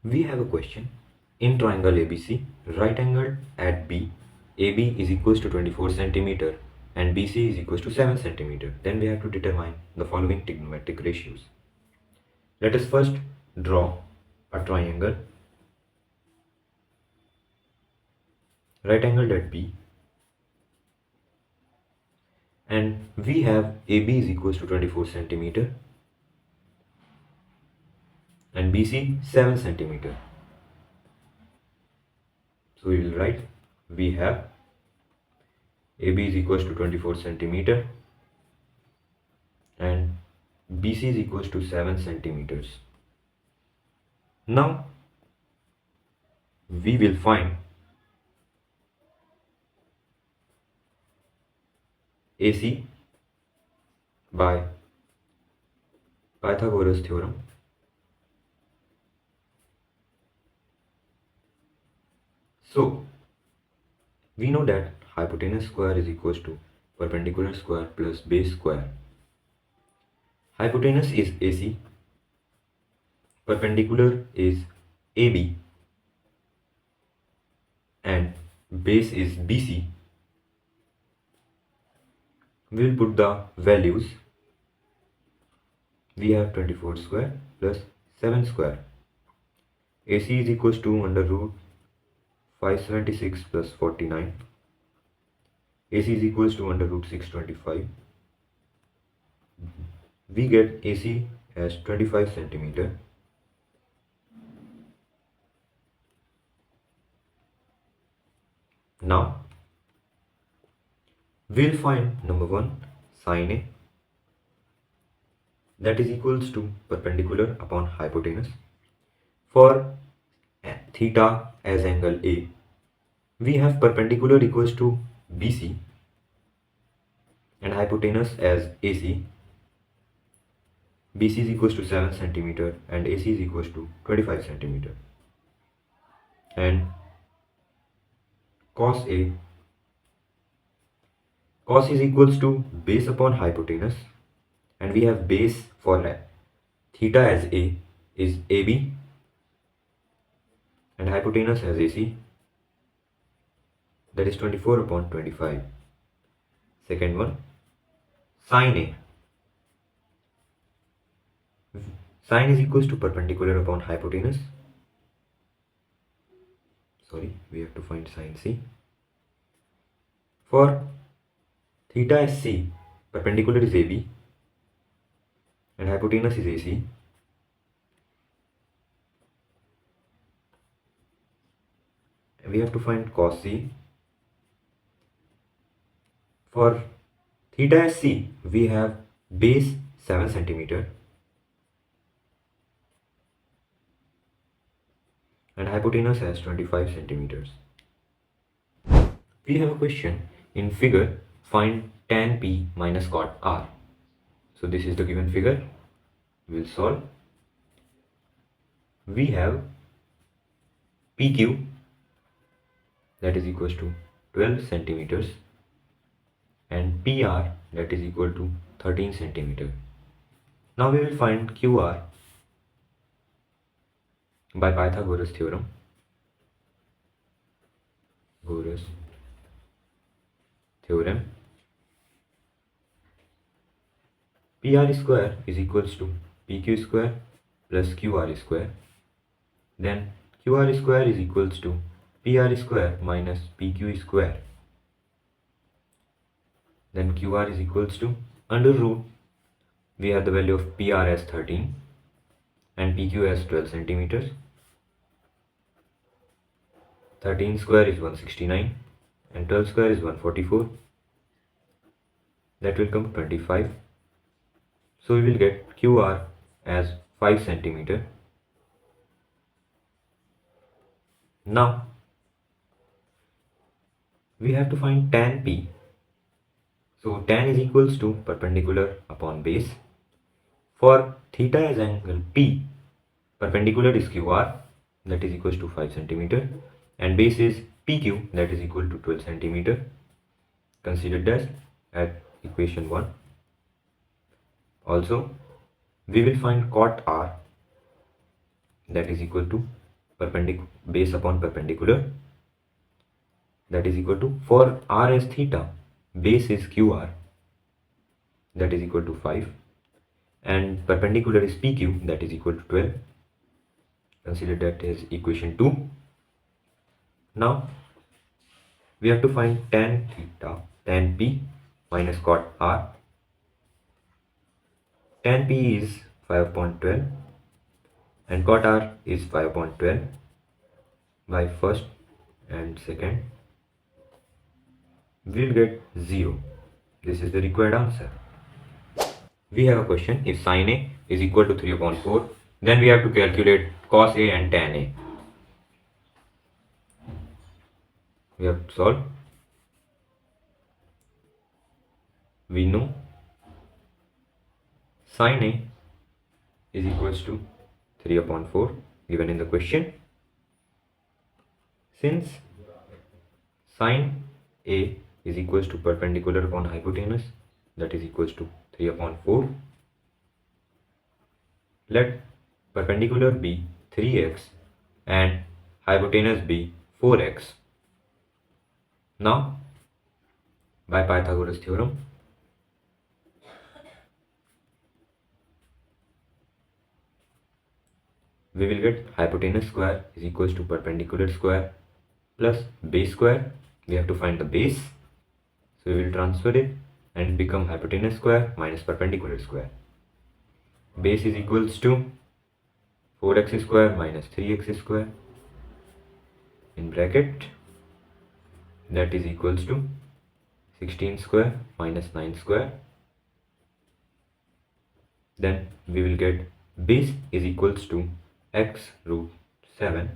We have a question. In triangle ABC, right angle at B, AB is equals to 24 centimeter and BC is equals to 7 centimeter. Then we have to determine the following trigonometric ratios. Let us first draw a triangle. Right angle at B, and we have AB is equals to 24 centimeter and BC 7 centimeter. So we will write we have AB is equals to 24 centimeter and BC is equals to 7 centimeters. Now we will find AC by Pythagoras theorem. So we know that hypotenuse square is equals to perpendicular square plus base square. Hypotenuse is AC, perpendicular is AB, and base is BC. We will put the values. We have 24 square plus 7 square. AC is equals to under root 576 plus 49. AC is equals to under root 625. We get AC as 25 centimeter. Now we'll find number 1 sin A, that is equals to perpendicular upon hypotenuse. For theta as angle A, we have perpendicular equals to BC and hypotenuse as AC. BC is equals to 7 centimeter and AC is equals to 25 centimeter. And cos A, cos is equals to base upon hypotenuse, and we have base for theta as A is AB and hypotenuse as AC, that is 24 upon 25. Second one, sin A. Sin is equals to perpendicular upon hypotenuse. Sorry, we have to find sin C. For theta as C, perpendicular is AB and hypotenuse is AC. We have to find cos C. For theta as C, we have base 7 centimeter and hypotenuse as 25 centimeters. We have a question in figure, find tan P minus cot R. So this is the given figure. We will solve. We have PQ, that is equals to 12 centimeters, and PR, that is equal to 13 centimeter. Now we will find QR by Pythagoras theorem. Pythagoras theorem. PR square is equals to PQ square plus QR square. Then QR square is equals to PR square minus PQ square. Then QR is equals to under root, we have the value of PR as 13 and PQ as 12 centimeters. 13 square is 169 and 12 square is 144. That will come 25. So we will get QR as 5 centimeter. Now we have to find tan P. So tan is equals to perpendicular upon base. For theta as angle P, perpendicular is QR, that is equals to 5 centimeter, and base is PQ, that is equal to 12 centimeter. Consider that at equation 1. Also we will find cot R, that is equal to base upon perpendicular, that is equal to, for r as theta, base is qr, that is equal to 5, and perpendicular is pq, that is equal to 12. Consider that as equation 2. Now we have to find tan theta, tan p minus cot r. Tan p is 5/12 and cot r is 5/12 by first and second. We'll get 0. This is the required answer. We have a question: if sin A is equal to 3/4, then we have to calculate cos A and tan A. We have to solve. We know sin A is equals to 3/4 given in the question. Since sin A is equals to perpendicular upon hypotenuse, that is equals to 3/4. Let perpendicular be 3x and hypotenuse be 4x. Now, by Pythagoras theorem, we will get hypotenuse square is equals to perpendicular square plus base square. We have to find the base, so we will transfer it and become hypotenuse square minus perpendicular square. Base is equals to 4x square minus 3x square in bracket, that is equals to 16 square minus 9 square. Then we will get base is equals to x root 7.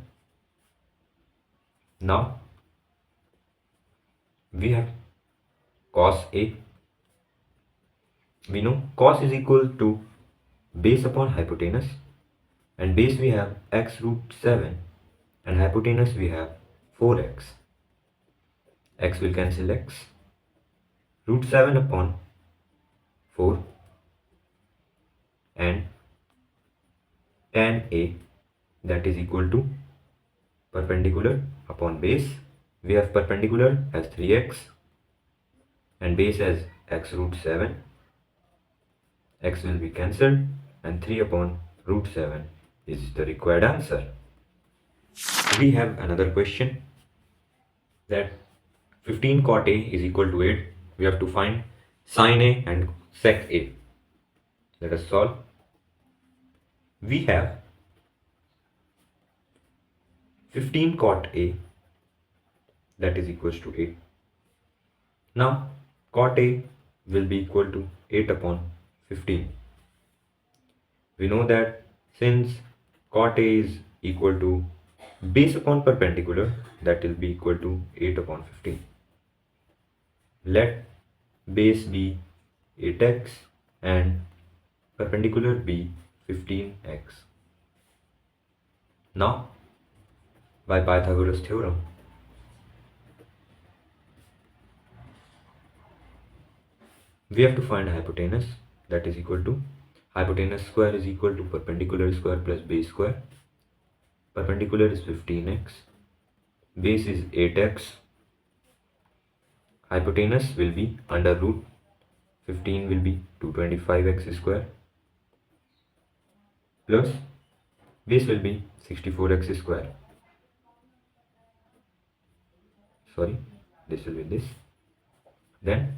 Now we have cos A. We know cos is equal to base upon hypotenuse, and base we have x root 7 and hypotenuse we have 4x. X will cancel x. Root 7 upon 4 and tan A, that is equal to perpendicular upon base. We have perpendicular as 3x and base as x root 7. X will be cancelled and 3 upon root 7 is the required answer. We have another question that 15 cot A is equal to 8. We have to find sin A and sec A. Let us solve. We have 15 cot A, that is equals to 8. Now cot A will be equal to 8 upon 15. We know that since cot A is equal to base upon perpendicular, that will be equal to 8 upon 15. Let base be 8x and perpendicular be 15x. Now, by Pythagoras theorem, we have to find hypotenuse, that is equal to hypotenuse square is equal to perpendicular square plus base square. Perpendicular is 15x, base is 8x, hypotenuse will be under root 15 will be 225x square plus base will be 64x square. Sorry, this will be this. Then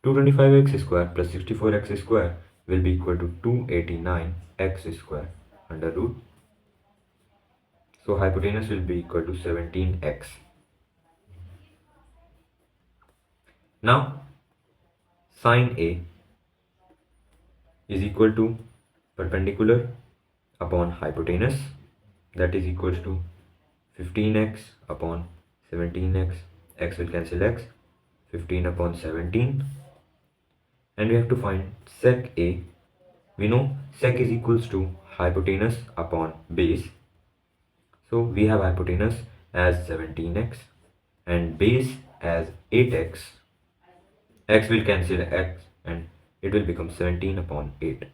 225x square plus 64x square will be equal to 289x square under root. So hypotenuse will be equal to 17x. Now sin A is equal to perpendicular upon hypotenuse, that is equals to 15x upon 17x. X will cancel x. 15 upon 17. And we have to find sec A. We know sec is equals to hypotenuse upon base. So we have hypotenuse as 17x and base as 8x. X will cancel x and it will become 17 upon 8.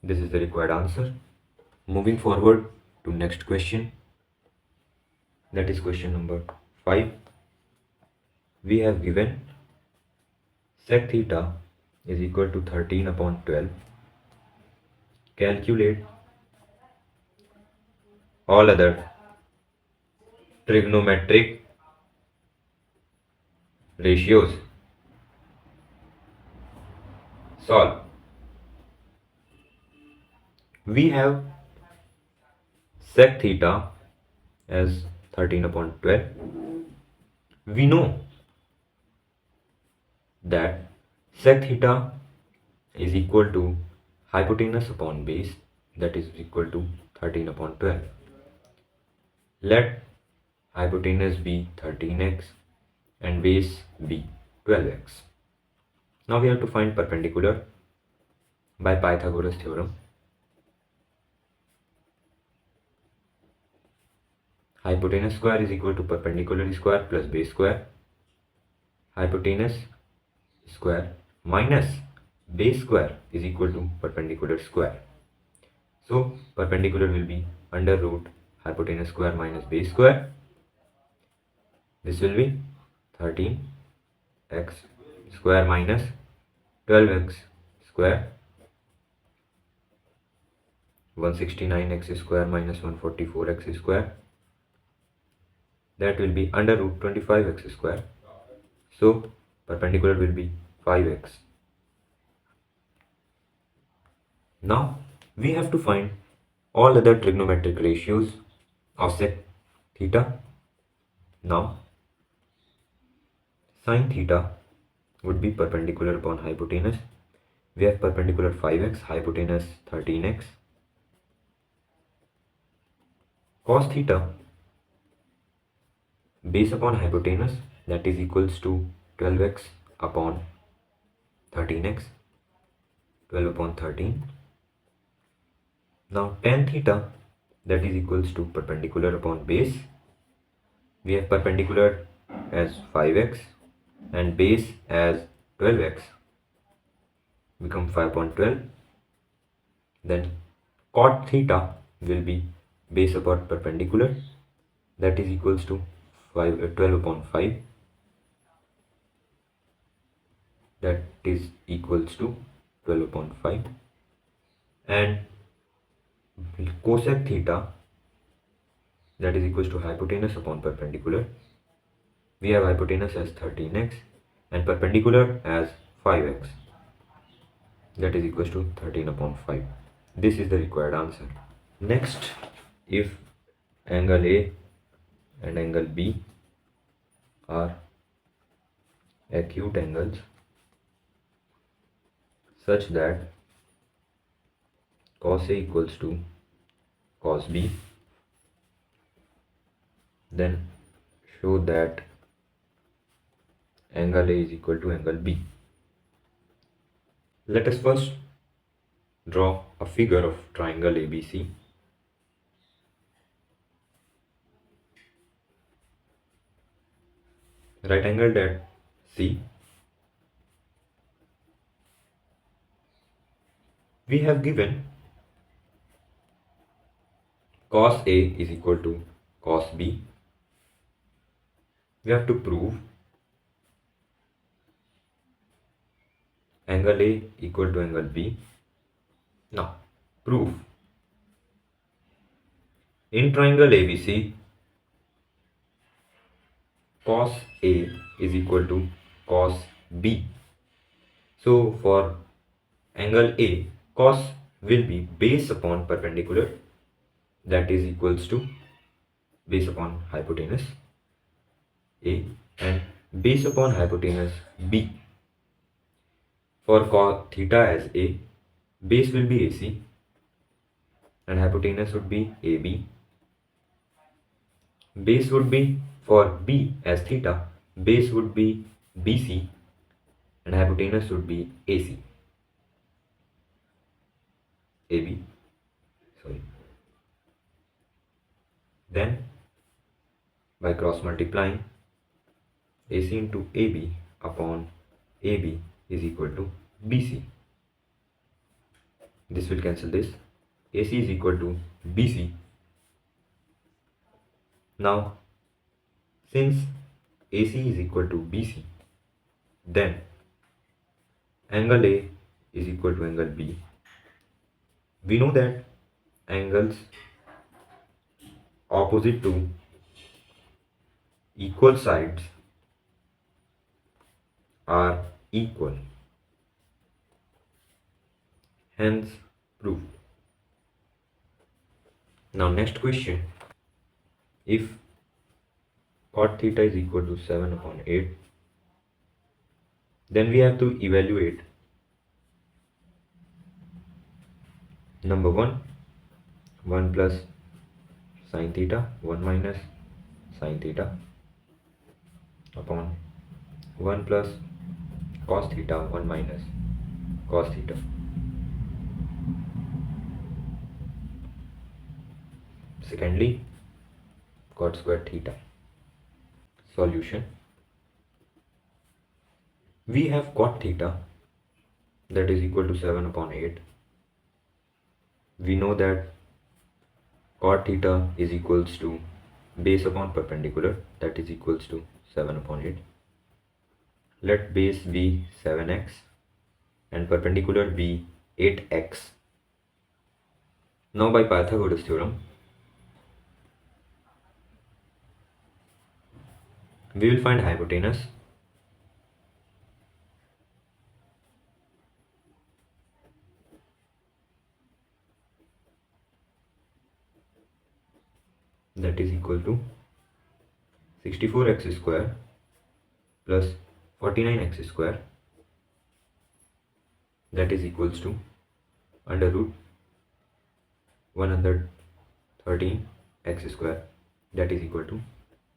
This is the required answer. Moving forward to next question. That is question number 5. We have given sec theta is equal to 13 upon 12. Calculate all other trigonometric ratios. Solve. We have sec theta as 13 upon 12. We know that sec theta is equal to hypotenuse upon base, that is equal to 13 upon 12. Let hypotenuse be 13x and base be 12x. Now we have to find perpendicular by Pythagoras theorem. Hypotenuse square is equal to perpendicular square plus base square. Hypotenuse square minus base square is equal to perpendicular square. So perpendicular will be under root hypotenuse square minus base square. This will be 13x square minus 12x square. 169x square minus 144x square. That will be under root 25x square. So perpendicular will be 5x. Now we have to find all other trigonometric ratios of sec theta. Now sin theta would be perpendicular upon hypotenuse. We have perpendicular 5x, hypotenuse 13x. Cos theta, base upon hypotenuse, that is equals to 12x upon 13x, 12 upon 13. Now tan theta, that is equals to perpendicular upon base. We have perpendicular as 5x and base as 12x, become 5 upon 12. Then cot theta will be base upon perpendicular, that is equals to 12 upon 5, that is equals to 12 upon 5. And cosec theta, that is equals to hypotenuse upon perpendicular. We have hypotenuse as 13x and perpendicular as 5x, that is equals to 13 upon 5. This is the required answer. Next, if angle A and angle B are acute angles such that cos A equals to cos B, then show that angle A is equal to angle B. Let us first draw a figure of triangle ABC. Right angled at C. We have given cos A is equal to cos B. We have to prove angle A equal to angle B. Now, proof. In triangle ABC, cos A is equal to cos B. So, for angle A, cos will be base upon perpendicular, that is equals to base upon hypotenuse A, and base upon hypotenuse B. For cos theta as A, base will be AC and hypotenuse would be AB. Base would be, for B as theta, base would be BC and hypotenuse would be AB. Then by cross multiplying, AC into AB upon AB is equal to BC. This will cancel this. AC is equal to BC. Now Since AC is equal to BC, then angle A is equal to angle B. We know that angles opposite to equal sides are equal. Hence proved. Now next question. If cot theta is equal to 7 upon 8, then we have to evaluate number 1 plus sin theta, 1 minus sin theta upon 1 plus cos theta, 1 minus cos theta. Secondly, cot square theta. Solution. We have cot theta that is equal to 7 upon 8. We know that cot theta is equals to base upon perpendicular, that is equals to 7 upon 8. Let base be 7x and perpendicular be 8x. Now by Pythagoras theorem, we will find hypotenuse, that is equal to 64x square plus 49x square, that is equals to under root 113 x square, that is equal to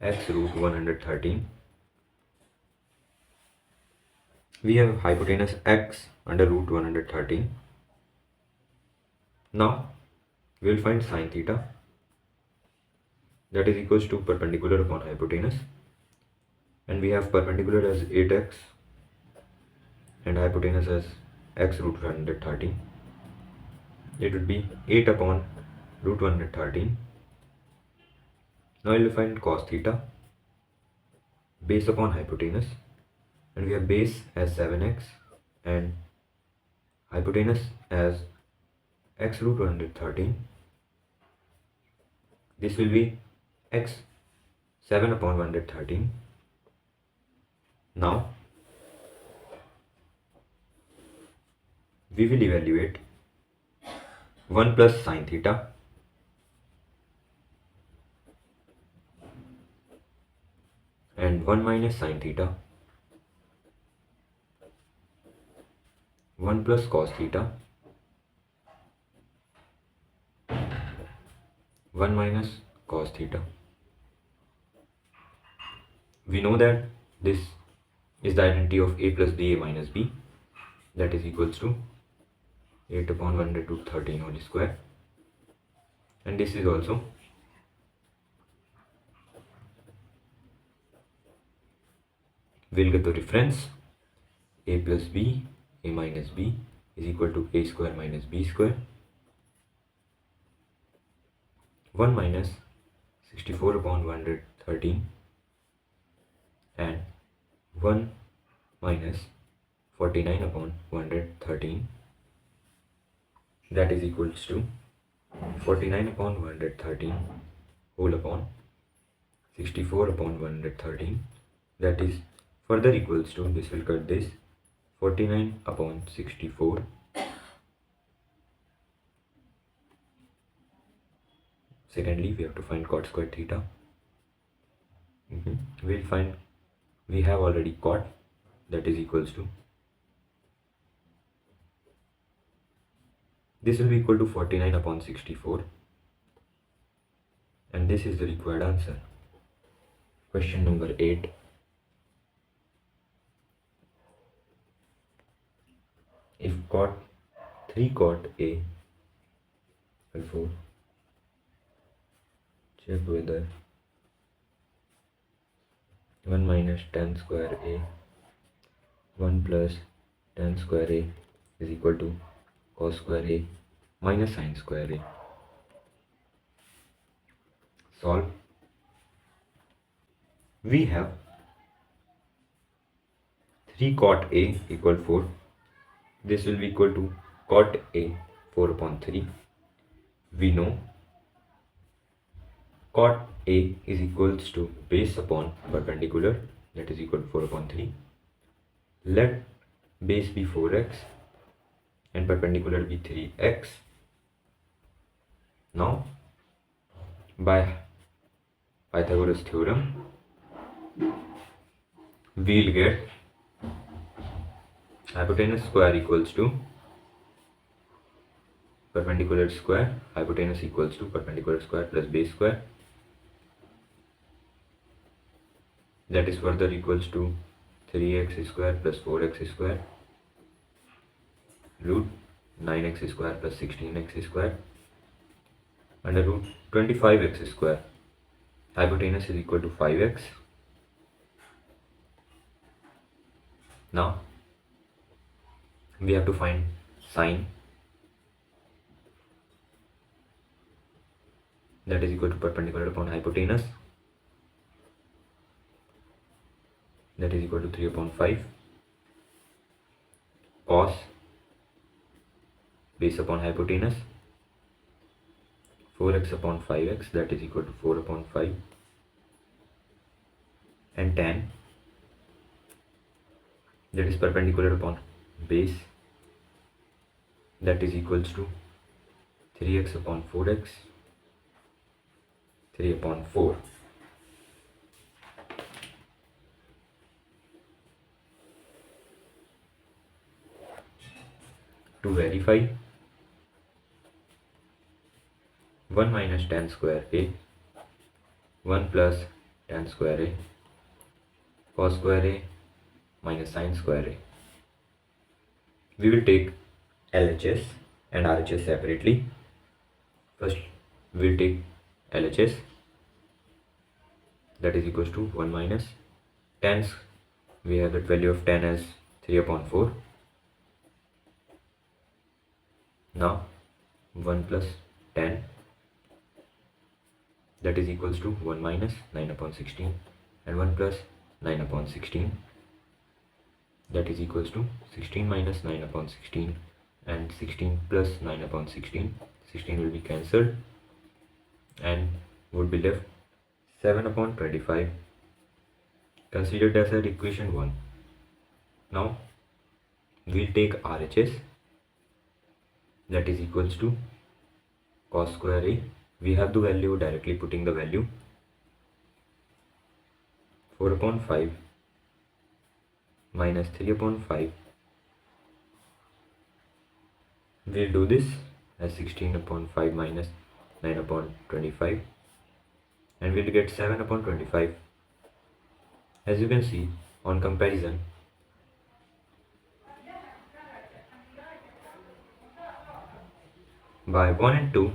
x root 113. We have hypotenuse x under root 113. Now we will find sin theta, that is equals to perpendicular upon hypotenuse, and we have perpendicular as 8x and hypotenuse as x root 113. It would be 8 upon root 113. Now we will find cos theta, base upon hypotenuse, and we have base as 7x and hypotenuse as x root 113. This will be x 7 upon 113. Now we will evaluate 1 plus sin theta and 1 minus sin theta, 1 plus cos theta, 1 minus cos theta. We know that this is the identity of a plus b a minus b, that is equals to 8 upon 100 root 13 whole square, and this is also we'll get the reference a plus b a minus b is equal to a square minus b square, 1 minus 64 upon 113 and 1 minus 49 upon 113, that is equals to 49 upon 113 whole upon 64 upon 113, that is further equals to, this will cut this, 49 upon 64. Secondly, we have to find cot square theta. We'll find, we have already cot, that is equals to, this will be equal to 49 upon 64, and this is the required answer. Question number 8. If cot 3 cot A equal 4, check whether 1 minus tan square A 1 plus tan square A is equal to cos square A minus sin square A. Solve. We have 3 cot A equal 4. This will be equal to cot A 4 upon 3. We know cot A is equals to base upon perpendicular, that is equal to 4 upon 3. Let base be 4x and perpendicular be 3x. Now by Pythagoras theorem we'll get hypotenuse square equals to perpendicular square, hypotenuse equals to perpendicular square plus base square, that is further equals to 3x square plus 4x square root 9x square plus 16x square under root 25x square. Hypotenuse is equal to 5x. Now we have to find sine, that is equal to perpendicular upon hypotenuse, that is equal to 3 upon 5, cos base upon hypotenuse 4x upon 5x, that is equal to 4 upon 5, and tan, that is perpendicular upon base, that is equals to 3x upon 4x, 3 upon 4. To verify, 1 minus tan square a, 1 plus tan square a, cos square a minus sine square a. We will take LHS and RHS separately. First we will take LHS, that is equals to 1 minus tan, we have that value of tan as 3 upon 4. Now 1 plus tan, that is equals to 1 minus 9 upon 16, and 1 plus 9 upon 16, that is equals to 16 minus 9 upon 16, and 16 plus 9 upon 16, 16 will be cancelled and would be left 7 upon 25, considered as our equation 1. Now we'll take RHS, that is equals to cos square a, we have the value, directly putting the value, 4 upon 5 minus 3 upon 5, we'll do this as 16 upon 5 minus 9 upon 25, and we'll get 7 upon 25. As you can see, on comparison, by 1 and 2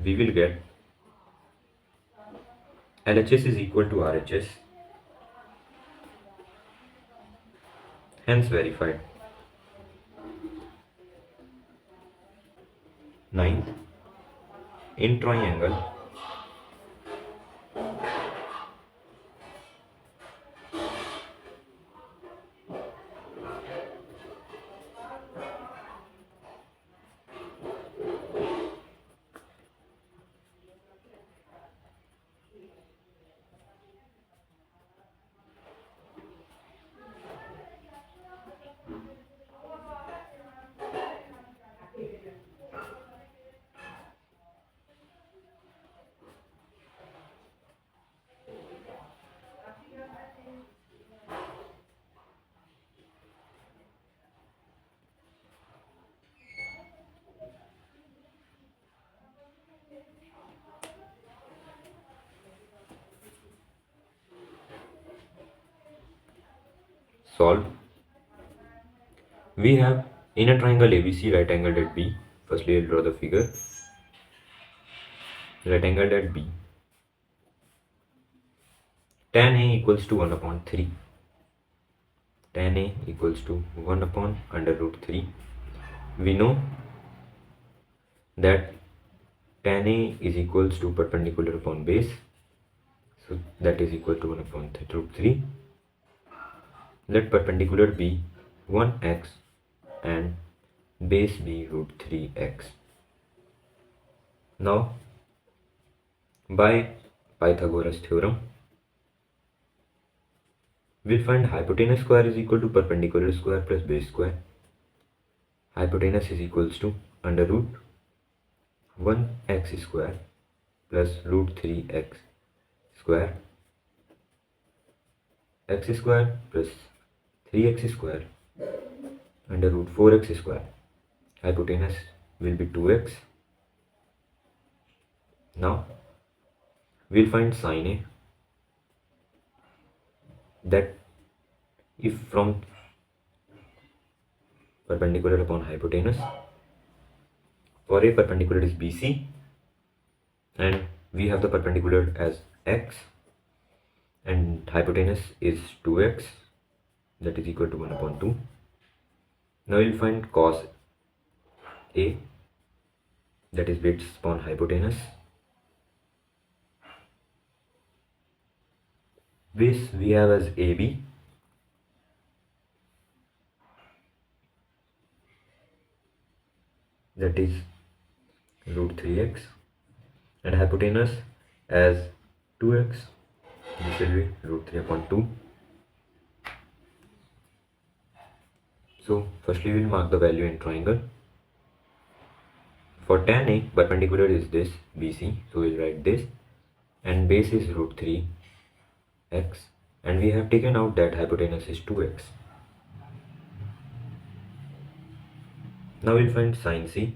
we will get LHS is equal to RHS, hence verified. Ninth, in triangle solved. We have in a triangle ABC, right angled at B. Firstly, I'll draw the figure. Right angled at B. Tan A equals to 1 upon 3. Tan A equals to 1 upon under root 3. We know that tan A is equals to perpendicular upon base. So that is equal to 1 upon root 3. Let perpendicular be 1x and base be root 3x. Now, by Pythagoras theorem, we'll find hypotenuse square is equal to perpendicular square plus base square. Hypotenuse is equals to under root 1x square plus root 3x square, x square plus 3x square under root 4x square. Hypotenuse will be 2x. Now we'll find sin A, that if from perpendicular upon hypotenuse, for a perpendicular is BC and we have the perpendicular as x and hypotenuse is 2x, that is equal to 1 upon 2. Now we'll find cos A, that is based upon hypotenuse. This we have as AB, that is root 3x, and hypotenuse as 2x, this will be root 3 upon 2. So firstly we will mark the value in triangle. For tan A, perpendicular is this BC, so we'll write this, and base is root 3x, and we have taken out that hypotenuse is 2x. Now we'll find sin C,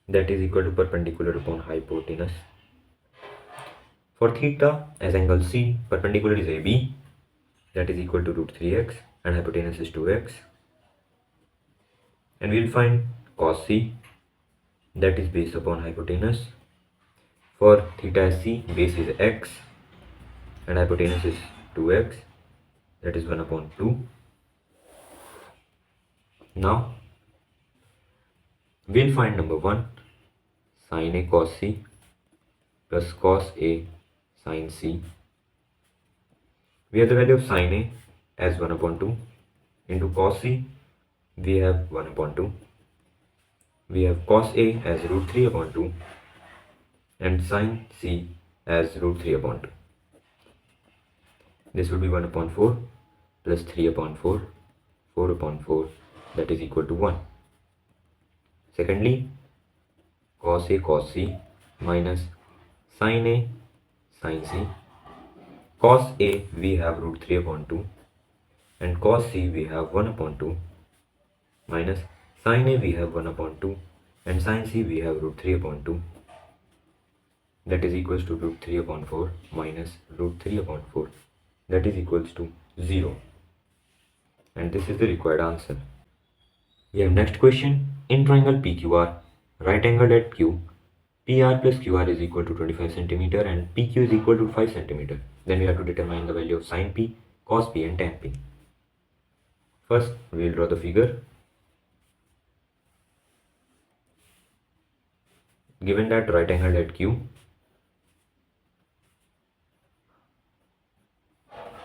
that is equal to perpendicular upon hypotenuse. For theta as angle C, perpendicular is AB, that is equal to root 3x and hypotenuse is 2x. And we'll find cos C, that is based upon hypotenuse. For theta as C, base is x and hypotenuse is 2x, that is 1 upon 2. Now we'll find number 1, sin A cos C plus cos A sin C. We have the value of sin A as 1 upon 2 into cos C, we have 1 upon 2. We have cos A as root 3 upon 2 and sin C as root 3 upon 2. This will be 1 upon 4 plus 3 upon 4, 4 upon 4, that is equal to 1. Secondly, cos A cos C minus sin A sin C. Cos A we have root 3 upon 2 and cos C we have 1 upon 2 minus sin A we have 1 upon 2 and sin C we have root 3 upon 2, that is equals to root 3 upon 4 minus root 3 upon 4, that is equals to 0, and this is the required answer. We have next question. In triangle PQR, right angled at Q, PR plus QR is equal to 25 cm and PQ is equal to 5 cm. Then we have to determine the value of sin P, cos P and tan P. First we will draw the figure. Given that right angled at Q,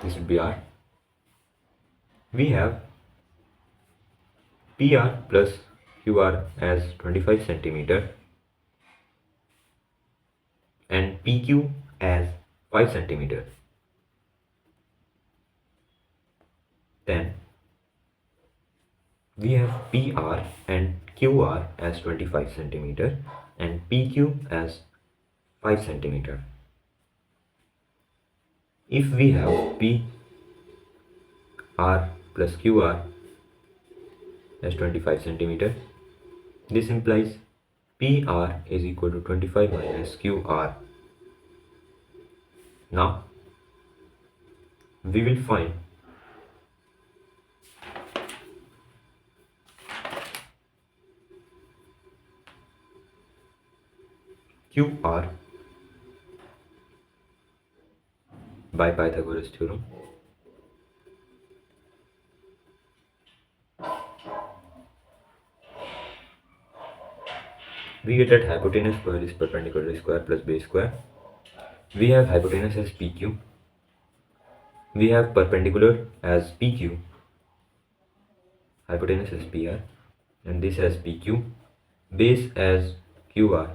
this would be R. We have PR plus QR as 25 cm and PQ as 5 cm. Then we have PR and QR as 25 cm and PQ as 5 cm. If we have PR plus QR as 25 cm, this implies PR is equal to 25 minus QR. Now we will find QR by Pythagoras theorem. We get that hypotenuse square is perpendicular square plus base square. We have hypotenuse as PQ. We have perpendicular as PQ, hypotenuse as PR, and this as PQ, base as QR.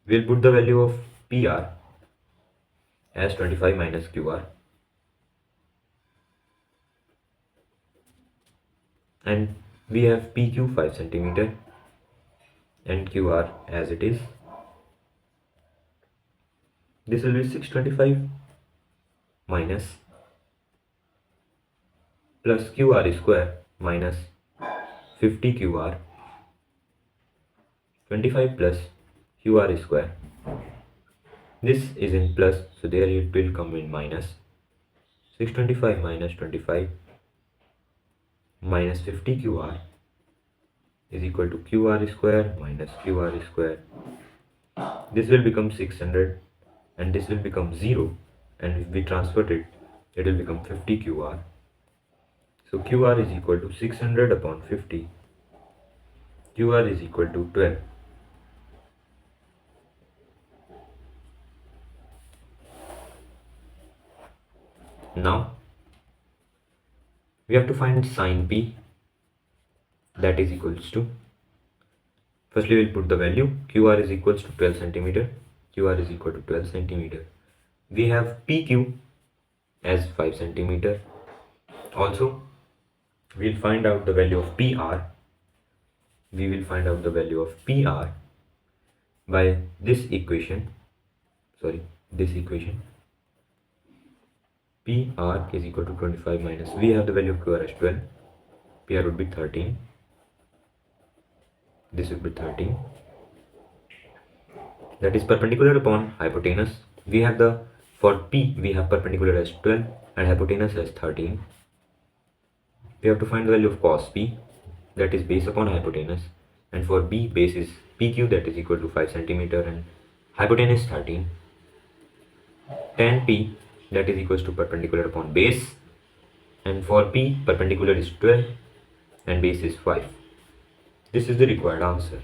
We'll put the value of PR as 25 minus QR, and we have PQ 5 cm and QR as it is. This will be 625 minus plus QR square minus 50 QR, 25 plus QR square. This is in plus, so there it will come in minus. 625 minus 25 minus 50 QR is equal to QR square minus QR square. This will become 600 and this will become 0, and if we transfer it, it will become 50 QR. So QR is equal to 600 upon 50. QR is equal to 12. Now we have to find sine P, that is equals to, firstly we'll put the value. QR is equals to 12 centimeter. QR is equal to 12 centimeter. We have PQ as 5 centimeter. Also we'll find out the value of PR. We will find out the value of PR by this equation. PR is equal to 25 minus, we have the value of QR as 12. PR would be 13. This would be 13. That is perpendicular upon hypotenuse. We have for P we have perpendicular as 12 and hypotenuse as 13. We have to find the value of cos P, that is base upon hypotenuse, and for B base is PQ, that is equal to 5 centimeter and hypotenuse 13. Tan P, that is equals to perpendicular upon base, and for P perpendicular is 12 and base is 5. This is the required answer.